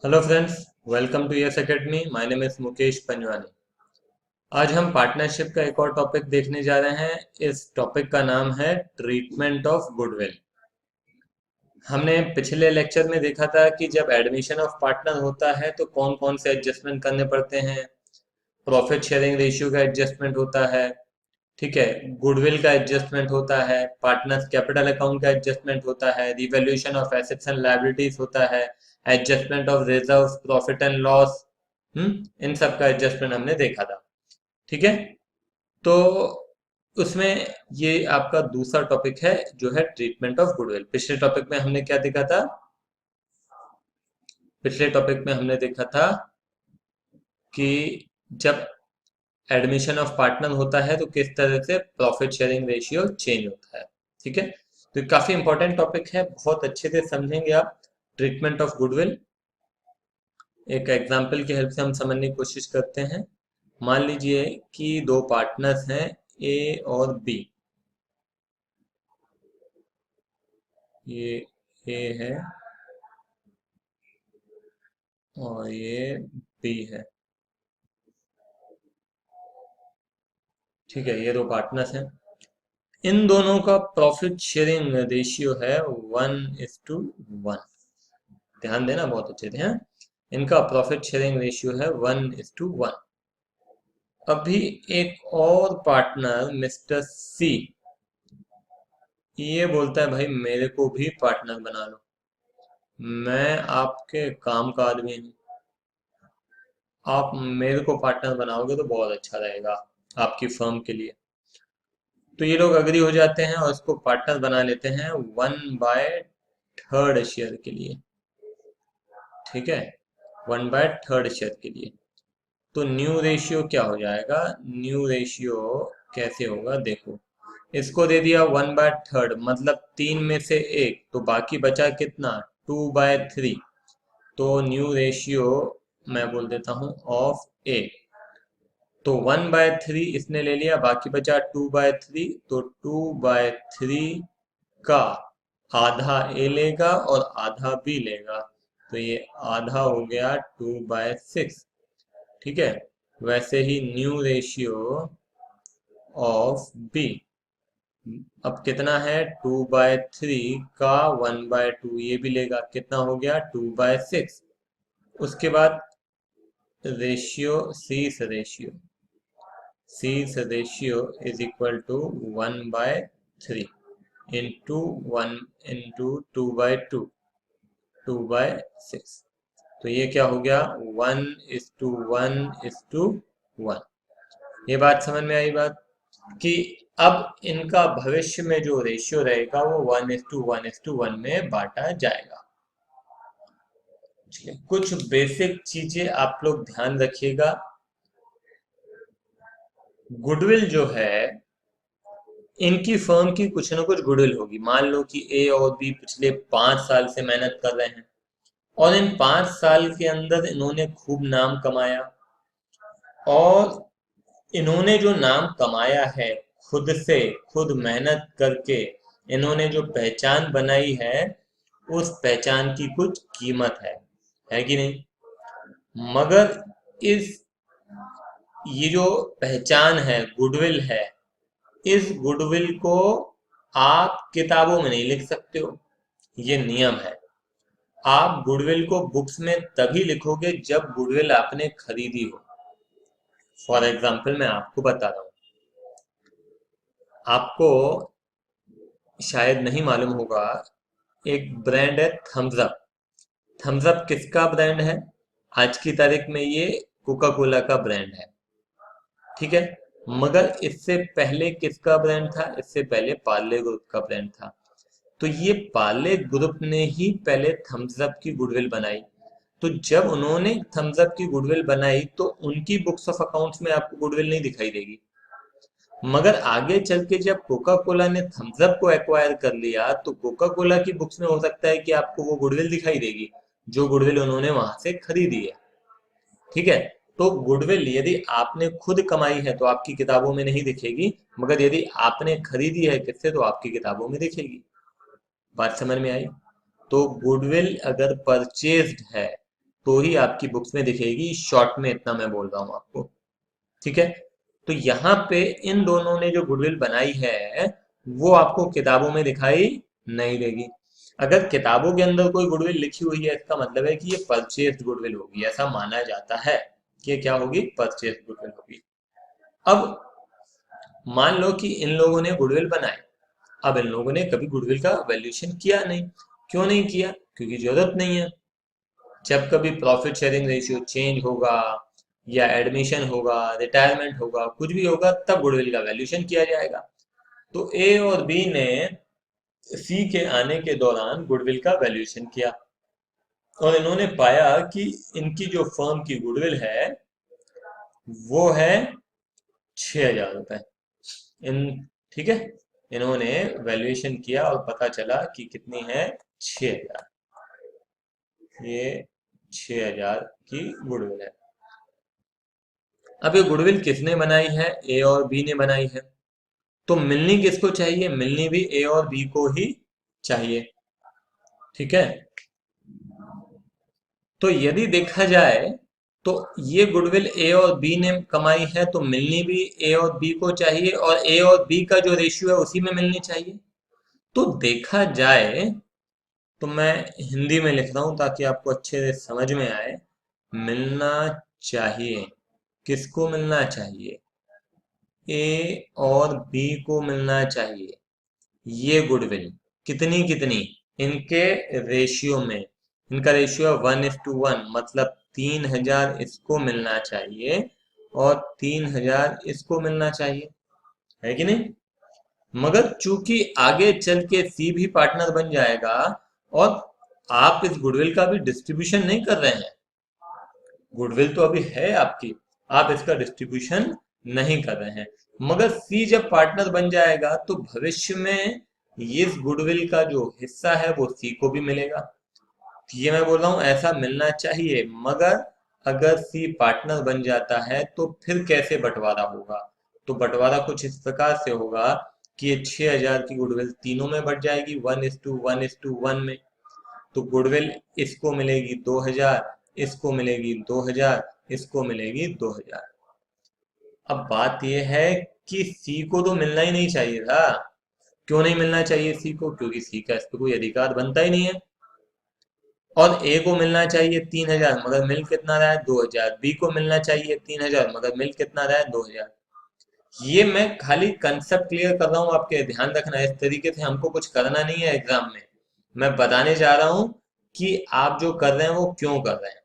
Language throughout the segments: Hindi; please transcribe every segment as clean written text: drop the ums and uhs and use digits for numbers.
Hello friends, welcome to Yes Academy. My name is Mukesh Panjwani. आज हम पार्टनरशिप का एक और टॉपिक देखने जा रहे हैं। इस टॉपिक का नाम है ट्रीटमेंट ऑफ गुडविल। हमने पिछले लेक्चर में देखा था कि जब एडमिशन ऑफ पार्टनर होता है तो कौन कौन से एडजस्टमेंट करने पड़ते हैं। प्रॉफिट शेयरिंग रेशियो का एडजस्टमेंट होता है, ठीक है। गुडविल का एडजस्टमेंट होता है, पार्टनर्स कैपिटल अकाउंट का एडजस्टमेंट होता है, revaluation of assets and liabilities होता है, adjustment of reserves, profit and loss. इन सब का एडजस्टमेंट हमने देखा था, ठीक है। तो उसमें ये आपका दूसरा टॉपिक है जो है ट्रीटमेंट ऑफ गुडविल। पिछले टॉपिक में हमने क्या देखा था? पिछले टॉपिक में हमने देखा था कि जब एडमिशन ऑफ पार्टनर होता है तो किस तरह से प्रॉफिट शेयरिंग रेशियो चेंज होता है, ठीक है। तो ये काफी इंपॉर्टेंट टॉपिक है, बहुत अच्छे से समझेंगे आप ट्रीटमेंट ऑफ गुडविल। एक एग्जांपल की हेल्प से हम समझने की कोशिश करते हैं। मान लीजिए कि दो पार्टनर्स हैं, ए और बी। ये ए है और ये बी है, ठीक है। ये दो पार्टनर्स हैं, इन दोनों का प्रॉफिट शेयरिंग रेशियो है 1:1। ध्यान देना बहुत अच्छे से, हैं। इनका प्रॉफिट शेयरिंग रेशियो है 1:1। अभी एक और पार्टनर मिस्टर सी, ये बोलता है भाई मेरे को भी पार्टनर बना लो, मैं आपके काम का आदमी हूँ, आप मेरे को पार्टनर बनाओगे तो बहुत अच्छा रहेगा आपकी फर्म के लिए। तो ये लोग अग्री हो जाते हैं और इसको पार्टनर बना लेते हैं 1/3 शेयर के लिए, ठीक है। 1/3 शेयर के लिए। तो न्यू रेशियो क्या हो जाएगा? न्यू रेशियो कैसे होगा देखो। इसको दे दिया 1/3, मतलब 3 में से एक, तो बाकी बचा कितना? 2/3। तो न्यू रेशियो मैं बोल देता हूँ ऑफ ए। तो 1/3 इसने ले लिया, बाकी बचा 2/3, तो 2/3 का आधा ए लेगा और आधा बी लेगा, तो ये आधा हो गया 2/6, ठीक है। वैसे ही न्यू रेशियो ऑफ बी अब कितना है? 2/3 का 1/2 ये भी लेगा, कितना हो गया? 2/6। उसके बाद ratio c ratio is equal to 1/3 into 2/2, 2/6। तो ये क्या हो गया? 1:1:1। ये बात समझ में आई? बात कि अब इनका भविष्य में जो रेशियो रहेगा वो 1:1:1 में बांटा जाएगा, ठीक है। कुछ बेसिक चीजें आप लोग ध्यान रखिएगा। गुडविल जो है, इनकी फर्म की कुछ ना कुछ गुडविल होगी। मान लो कि ए और बी पिछले 5 साल से मेहनत कर रहे हैं और इन 5 साल के अंदर इन्होंने खूब नाम कमाया, और इन्होंने जो नाम कमाया है खुद से, खुद मेहनत करके इन्होंने जो पहचान बनाई है, उस पहचान की कुछ कीमत है कि नहीं? मगर इस ये जो पहचान है, गुडविल है, इस गुडविल को आप किताबों में नहीं लिख सकते हो, ये नियम है। आप गुडविल को बुक्स में तभी लिखोगे जब गुडविल आपने खरीदी हो। फॉर एग्जाम्पल मैं आपको बता रहा हूँ, आपको शायद नहीं मालूम होगा, एक ब्रांड है थम्स अप। थम्स अप किसका ब्रांड है? आज की तारीख में ये कोका कोला का ब्रांड है, ठीक है। मगर इससे पहले किसका ब्रांड था? इससे पहले पार्ले ग्रुप का ब्रांड था। तो ये पार्ले ग्रुप ने ही पहले थम्स अप की गुडविल बनाई। तो जब उन्होंने थम्स अप की गुडविल बनाई तो उनकी बुक्स ऑफ अकाउंट्स में आपको गुडविल नहीं दिखाई देगी। मगर आगे चल के जब कोका कोला ने थम्स अप को एक्वायर कर लिया तो कोका कोला की बुक्स में हो सकता है कि आपको वो गुडविल दिखाई देगी जो गुडविल उन्होंने वहां से खरीदी है, ठीक है। तो गुडविल यदि आपने खुद कमाई है तो आपकी किताबों में नहीं दिखेगी, मगर यदि आपने खरीदी है किससे तो आपकी किताबों में दिखेगी। बात समझ में आई? तो गुडविल अगर परचेज्ड है तो ही आपकी बुक्स में दिखेगी। शॉर्ट में इतना मैं बोल रहा हूँ आपको, ठीक है। तो यहाँ पे इन दोनों ने जो गुडविल बनाई है वो आपको किताबों में दिखाई नहीं देगी। अगर किताबों के अंदर कोई गुडविल लिखी हुई है, इसका मतलब है कि ये परचेस्ड गुडविल होगी, ऐसा माना जाता है कि ये क्या होगी, परचेस्ड गुडविल होगी। अब मान लो कि इन लोगों ने गुडविल बनाए, अब इन लोगों ने कभी गुडविल का वैल्यूएशन किया नहीं। क्यों नहीं किया? क्योंकि जरूरत नहीं है। जब कभी प्रॉफिट शेयरिंग रेशियो चेंज होगा या एडमिशन होगा, रिटायरमेंट होगा, कुछ भी होगा, तब गुडविल का वैल्यूएशन किया जाएगा। तो ए और बी ने सी के आने के दौरान गुडविल का वैल्यूएशन किया और इन्होंने पाया कि इनकी जो फर्म की गुडविल है वो है 6,000 रुपए। इन ठीक है, इन्होंने वैल्यूएशन किया और पता चला कि कितनी है, 6,000। ये 6,000 की गुडविल है। अब ये गुडविल किसने बनाई है? ए और बी ने बनाई है। तो मिलनी किसको चाहिए? मिलनी भी ए और बी को ही चाहिए, ठीक है। तो यदि देखा जाए तो ये गुडविल ए और बी ने कमाई है, तो मिलनी भी ए और बी को चाहिए, और ए और बी का जो रेशियो है उसी में मिलनी चाहिए। तो देखा जाए तो मैं हिंदी में लिख रहा हूं ताकि आपको अच्छे से समझ में आए। मिलना चाहिए, किसको मिलना चाहिए? ए और बी को मिलना चाहिए ये गुडविल। कितनी कितनी? इनके रेशियो में। इनका रेशियो 1:1, मतलब 3,000 इसको मिलना चाहिए और 3,000 इसको मिलना चाहिए, है कि नहीं? मगर चूंकि आगे चल के सी भी पार्टनर बन जाएगा और आप इस गुडविल का भी डिस्ट्रीब्यूशन नहीं कर रहे हैं, गुडविल तो अभी है आपकी, आप इसका डिस्ट्रीब्यूशन नहीं कर रहे हैं। मगर सी जब पार्टनर बन जाएगा तो भविष्य में इस गुडविल का जो हिस्सा है वो सी को भी मिलेगा। ये मैं बोल रहा हूँ ऐसा मिलना चाहिए। मगर अगर सी पार्टनर बन जाता है तो फिर कैसे बंटवारा होगा? तो बंटवारा कुछ इस प्रकार से होगा कि ये 6,000 की गुडविल तीनों में बट जाएगी, 1:1:1 में। तो गुडविल इसको मिलेगी 2,000, इसको मिलेगी 2,000, इसको मिलेगी 2,000। अब बात यह है कि सी को तो मिलना ही नहीं चाहिए था। क्यों नहीं मिलना चाहिए सी को? क्योंकि सी का इस पर कोई अधिकार बनता ही नहीं है। और ए को मिलना चाहिए 3,000, मगर मिल कितना रहा है, 2,000। बी को मिलना चाहिए 3,000, मगर मिल कितना रहा है, 2,000। ये मैं खाली कंसेप्ट क्लियर कर रहा हूँ, आपके ध्यान रखना। इस तरीके से हमको कुछ करना नहीं है एग्जाम में। मैं बताने जा रहा हूँ कि आप जो कर रहे हैं वो क्यों कर रहे हैं।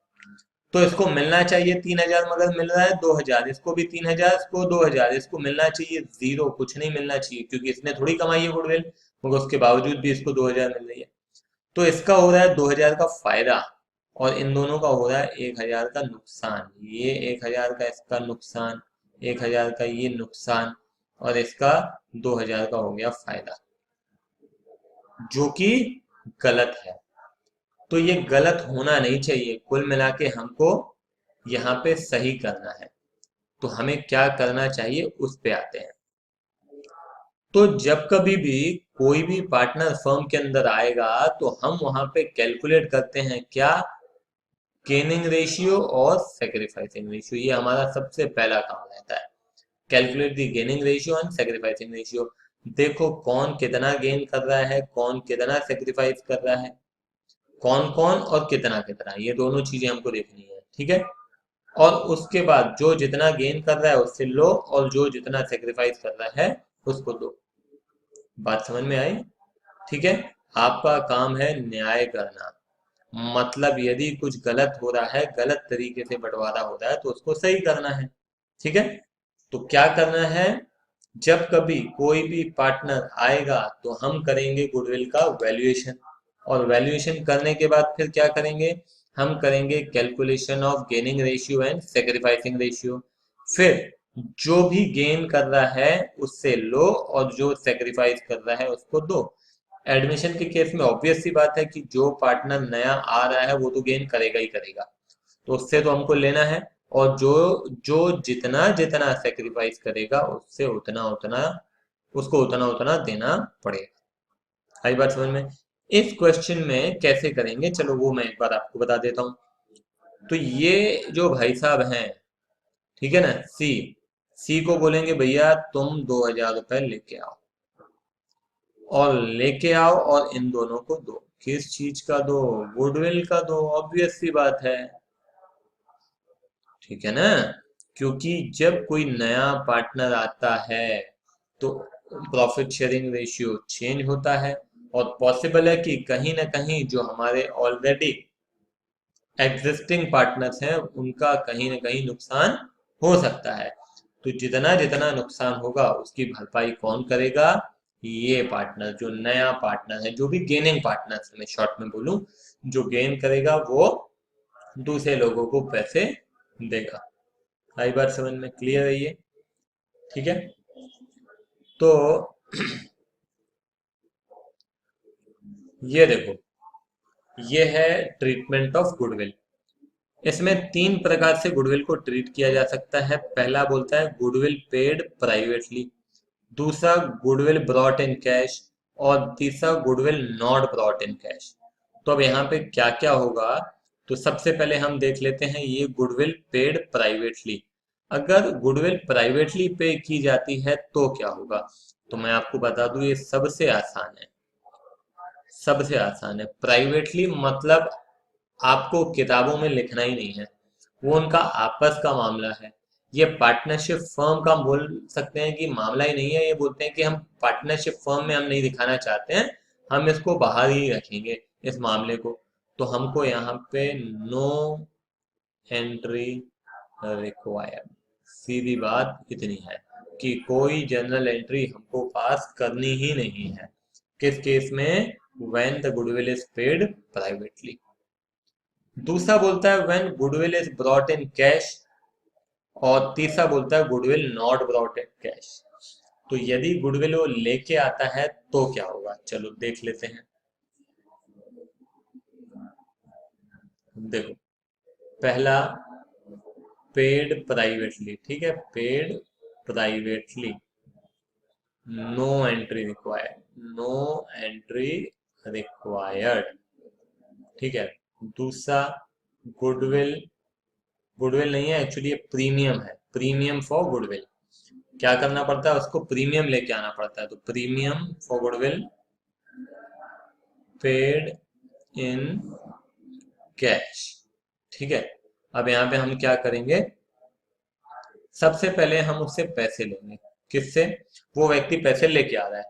तो इसको मिलना चाहिए 3,000, मगर मिल रहा है 2,000। इसको भी 3,000, इसको 2,000। इसको मिलना चाहिए जीरो, कुछ नहीं मिलना चाहिए, क्योंकि इसने थोड़ी कमाई है गुडविल, मगर उसके बावजूद भी इसको 2,000 मिल रही है। तो इसका हो रहा है 2,000 का फायदा और इन दोनों का हो रहा है 1,000 का नुकसान। ये 1,000 का इसका नुकसान, 1,000 का ये नुकसान, और इसका 2,000 का हो गया फायदा, जो कि गलत है। तो ये गलत होना नहीं चाहिए। कुल मिला के हमको यहाँ पे सही करना है। तो हमें क्या करना चाहिए उस पे आते हैं। तो जब कभी भी कोई भी पार्टनर फर्म के अंदर आएगा तो हम वहां पे कैलकुलेट करते हैं क्या, गेनिंग रेशियो और सेक्रीफाइसिंग रेशियो। ये हमारा सबसे पहला काम रहता है, calculate the gaining ratio and sacrificing ratio. देखो कौन कितना गेन कर रहा है, कौन कितना सेक्रीफाइस कर रहा है, कौन कौन और कितना कितना, ये दोनों चीजें हमको देखनी है, ठीक है। और उसके बाद जो जितना गेन कर रहा है उससे लो, और जो जितना सेक्रीफाइस कर रहा है उसको दो। बात समझ में आई? ठीक है। आपका काम है न्याय करना। मतलब यदि कुछ गलत हो रहा है, गलत तरीके से बंटवारा हो रहा है, तो उसको सही करना है, ठीक है। तो क्या करना है, जब कभी कोई भी पार्टनर आएगा तो हम करेंगे गुडविल का वैल्यूएशन, और वैल्यूएशन करने के बाद फिर क्या करेंगे, हम करेंगे calculation of gaining ratio and sacrificing ratio. फिर जो भी गेन कर रहा है उससे लो, और जो सेक्रीफाइस कर रहा है उसको दो। एडमिशन के केस में ऑब्वियस सी बात है कि जो पार्टनर नया आ रहा है वो तो गेन करेगा ही करेगा, तो उससे तो हमको लेना है। और जो जो जितना जितना सेक्रीफाइस करेगा उससे उतना उतना, उसको उतना उतना देना पड़ेगा। आई बात समझ में? इस क्वेश्चन में कैसे करेंगे, चलो वो मैं एक बार आपको बता देता हूँ। तो ये जो भाई साहब हैं, ठीक है ना, सी, सी को बोलेंगे भैया तुम 2000 रुपए लेके आओ, और लेके आओ और इन दोनों को दो। किस चीज का दो? गुडविल का दो, ऑब्वियस सी बात है, ठीक है ना। क्योंकि जब कोई नया पार्टनर आता है तो प्रॉफिट शेयरिंग रेशियो चेंज होता है, और पॉसिबल है कि कहीं ना कहीं जो हमारे ऑलरेडी एग्जिस्टिंग पार्टनर्स हैं उनका कहीं ना कहीं नुकसान हो सकता है। तो जितना जितना नुकसान होगा उसकी भरपाई कौन करेगा? ये पार्टनर, जो नया पार्टनर है, जो भी गेनिंग पार्टनर, मैं शॉर्ट में बोलूं, जो गेन करेगा वो दूसरे लोगों को पैसे देगा। आई बात समझ में क्लियर है ये? ठीक है। तो ये देखो, ये है ट्रीटमेंट ऑफ गुडविल। इसमें तीन प्रकार से गुडविल को ट्रीट किया जा सकता है। पहला बोलता है गुडविल पेड प्राइवेटली, दूसरा गुडविल ब्रॉट इन कैश, और तीसरा goodwill not brought in cash. तो अब यहाँ पे क्या क्या होगा, तो सबसे पहले हम देख लेते हैं ये गुडविल पेड प्राइवेटली। अगर गुडविल प्राइवेटली पे की जाती है तो क्या होगा? तो मैं आपको बता दूं, ये सबसे आसान है, सबसे आसान है। प्राइवेटली मतलब आपको किताबों में लिखना ही नहीं है, वो उनका आपस का मामला है। ये पार्टनरशिप फर्म का हम बोल सकते हैं कि मामला ही नहीं है, ये बोलते हैं कि हम पार्टनरशिप फर्म में हम नहीं दिखाना चाहते हैं, हम इसको बाहर ही रखेंगे इस मामले को। तो हमको यहाँ पे नो एंट्री रिक्वायर्ड, सीधी बात इतनी है कि कोई जनरल एंट्री हमको पास करनी ही नहीं है। किस केस में? When the goodwill is paid privately. दूसरा बोलता है when goodwill is brought in cash, और तीसरा बोलता है goodwill not brought in cash. तो यदि गुडविल वो लेके आता है तो क्या होगा, चलो देख लेते हैं। देखो, पहला पेड प्राइवेटली, ठीक है, paid privately, no entry required, no entry required, ठीक है। दूसरा गुडविल, गुडविल नहीं है एक्चुअली, ये प्रीमियम है, प्रीमियम फॉर गुडविल। क्या करना पड़ता है उसको? प्रीमियम लेके आना पड़ता है। तो premium for goodwill paid in cash, ठीक है। अब यहाँ पे हम क्या करेंगे, सबसे पहले हम उससे पैसे लेंगे। किससे? वो व्यक्ति पैसे लेके आ रहा है,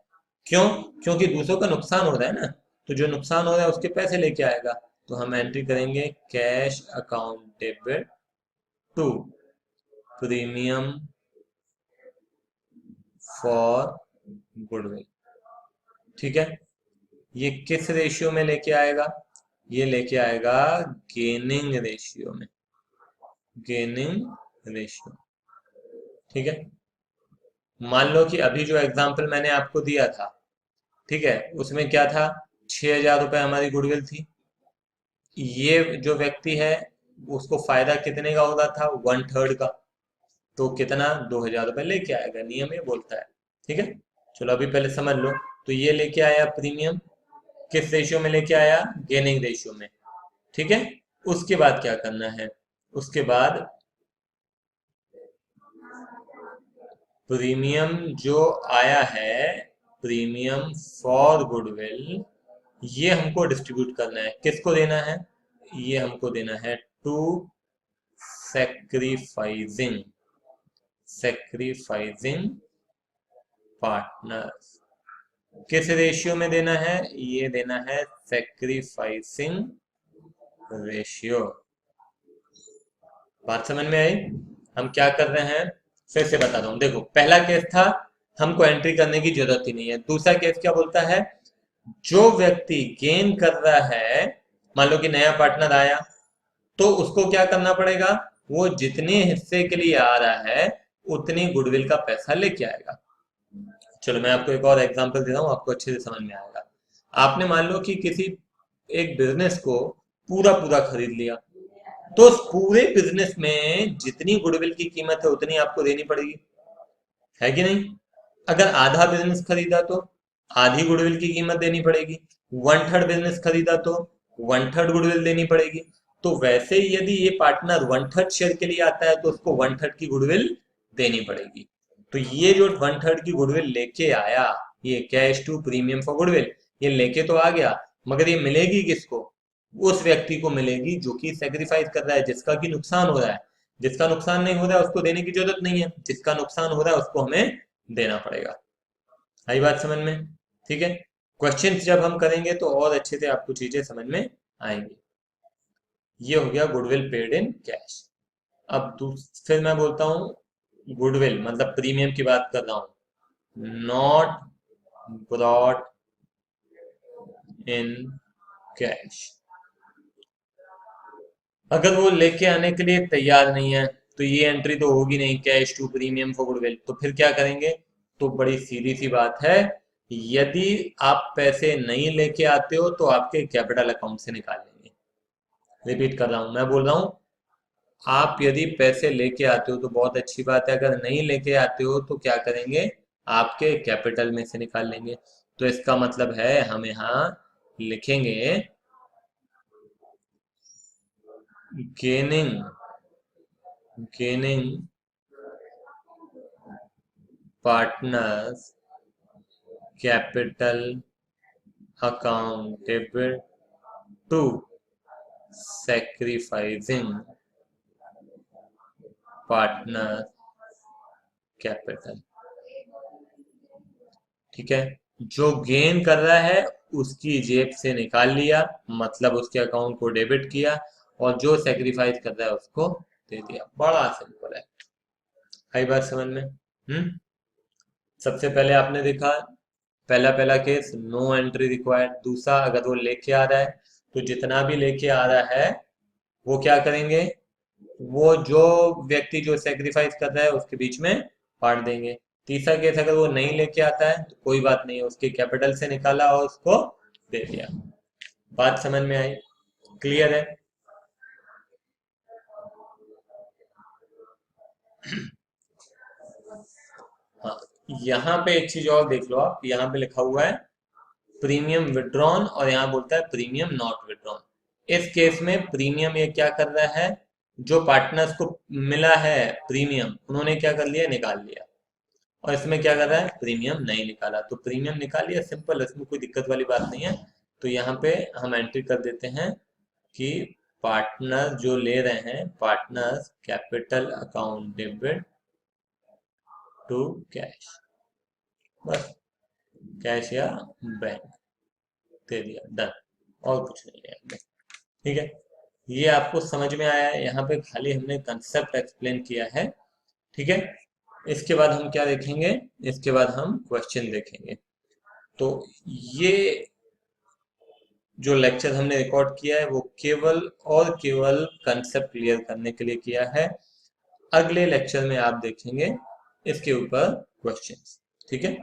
क्यों? क्योंकि दूसरों का नुकसान हो रहा है ना, तो जो नुकसान हो रहा है उसके पैसे लेके आएगा। तो हम एंट्री करेंगे cash account debit to premium for goodwill, ठीक है। ये किस रेशियो में लेके आएगा? ये लेके आएगा गेनिंग रेशियो में, गेनिंग रेशियो, ठीक है। मान लो कि अभी जो एग्जांपल मैंने आपको दिया था, ठीक है, उसमें क्या था, 6000 रुपये हमारी गुडविल थी। ये जो व्यक्ति है उसको फायदा कितने का हो रहा था? 1/3 का। तो कितना? 2000 रुपये लेके आएगा, नियम ये बोलता है, ठीक है। चलो अभी पहले समझ लो। तो ये लेके आया प्रीमियम, किस रेशियो में लेके आया? गेनिंग रेशियो में, ठीक है। उसके बाद क्या करना है? उसके बाद प्रीमियम जो आया है, प्रीमियम फॉर गुडविल, ये हमको डिस्ट्रीब्यूट करना है। किसको देना है? ये हमको देना है टू सैक्रिफाइजिंग, सैक्रिफाइजिंग पार्टनर्स। किस रेशियो में देना है? ये देना है सैक्रिफाइसिंग रेशियो। बात समझ में आई? हम क्या कर रहे हैं फिर से बता दूं। देखो, पहला केस था हमको एंट्री करने की जरूरत ही नहीं है। दूसरा केस क्या बोलता है? जो व्यक्ति गेन कर रहा है, मान लो कि नया पार्टनर आया, तो उसको क्या करना पड़ेगा? वो जितने हिस्से के लिए आ रहा है उतनी गुडविल का पैसा लेके आएगा। चलो मैं आपको एक और एग्जांपल दे रहा हूँ, आपको अच्छे से समझ में आएगा। आपने मान लो कि किसी एक बिजनेस को पूरा पूरा खरीद लिया, तो उस पूरे बिजनेस में जितनी गुडविल की कीमत है उतनी आपको देनी पड़ेगी, है कि नहीं? अगर आधा बिजनेस खरीदा तो आधी गुडविल की कीमत देनी पड़ेगी, 1/3 बिजनेस खरीदा तो 1/3 गुडविल देनी पड़ेगी। तो वैसे ही यदि ये पार्टनर 1/3 शेयर के लिए आता है तो उसको 1/3 की गुडविल देनी पड़ेगी। तो ये जो 1/3 की गुडविल लेके आया, ये cash to premium for goodwill, ये लेके तो आ गया, मगर ये मिलेगी किसको? उस व्यक्ति को मिलेगी जो कि सेक्रीफाइस कर रहा है, जिसका कि नुकसान हो रहा है। जिसका नुकसान नहीं हो रहा है उसको देने की जरूरत नहीं है, जिसका नुकसान हो रहा है उसको हमें देना पड़ेगा। आई बात समझ में? ठीक है। क्वेश्चन जब हम करेंगे तो और अच्छे से आपको चीजें समझ में आएंगी। ये हो गया गुडविल पेड इन कैश। अब फिर मैं बोलता हूँ गुडविल मतलब प्रीमियम की बात कर रहा हूँ, नॉट ब्रॉट इन कैश। अगर वो लेके आने के लिए तैयार नहीं है तो ये एंट्री तो होगी नहीं, cash to premium for goodwill. तो फिर क्या करेंगे? तो बड़ी सीधी सी बात है, यदि आप पैसे नहीं लेके आते हो तो आपके कैपिटल अकाउंट से निकाल लेंगे। रिपीट कर रहा हूं, मैं बोल रहा हूं, आप यदि पैसे लेके आते हो तो बहुत अच्छी बात है, अगर नहीं लेके आते हो तो क्या करेंगे? आपके कैपिटल में से निकाल लेंगे। तो इसका मतलब है हम यहाँ लिखेंगे gaining gaining partners capital account debit to sacrificing partner capital. ठीक है, जो गेन कर रहा है उसकी जेब से निकाल लिया, मतलब उसके अकाउंट को डेबिट किया, और जो सेक्रीफाइस कर रहा है उसको दे दिया। बड़ा सिंपल है। आई बात समझ में? सबसे पहले आपने देखा, पहला पहला केस नो एंट्री रिक्वायर्ड। दूसरा, अगर वो लेके आ रहा है तो जितना भी लेके आ रहा है वो क्या करेंगे? वो जो व्यक्ति जो सेक्रीफाइस कर रहा है उसके बीच में बांट देंगे। तीसरा केस, अगर वो नहीं लेके आता है तो कोई बात नहीं है, उसके कैपिटल से निकाला और उसको दे दिया। बात समझ में आई? क्लियर है? हाँ, यहाँ पे एक चीज और देख लो आप, यहाँ पे लिखा हुआ है प्रीमियम विड्रॉन और यहाँ बोलता है प्रीमियम नॉट विड्रॉन। इस केस में प्रीमियम ये क्या कर रहा है, जो पार्टनर्स को मिला है प्रीमियम उन्होंने क्या कर लिया? निकाल लिया। और इसमें क्या कर रहा है? प्रीमियम नहीं निकाला। तो प्रीमियम निकाल लिया, सिंपल, इसमें कोई दिक्कत वाली बात नहीं है। तो यहाँ पे हम एंट्री कर देते हैं कि पार्टनर जो ले रहे हैं, partners capital account debit to cash, बस कैश या बैंक दे दिया, डन। और कुछ नहीं है इसमें। ठीक है, ये आपको समझ में आया है? यहाँ पे खाली हमने कंसेप्ट एक्सप्लेन किया है। ठीक है, इसके बाद हम क्या देखेंगे? इसके बाद हम क्वेश्चन देखेंगे। तो ये जो लेक्चर हमने रिकॉर्ड किया है वो केवल और केवल कंसेप्ट क्लियर करने के लिए किया है। अगले लेक्चर में आप देखेंगे इसके ऊपर क्वेश्चंस। ठीक है।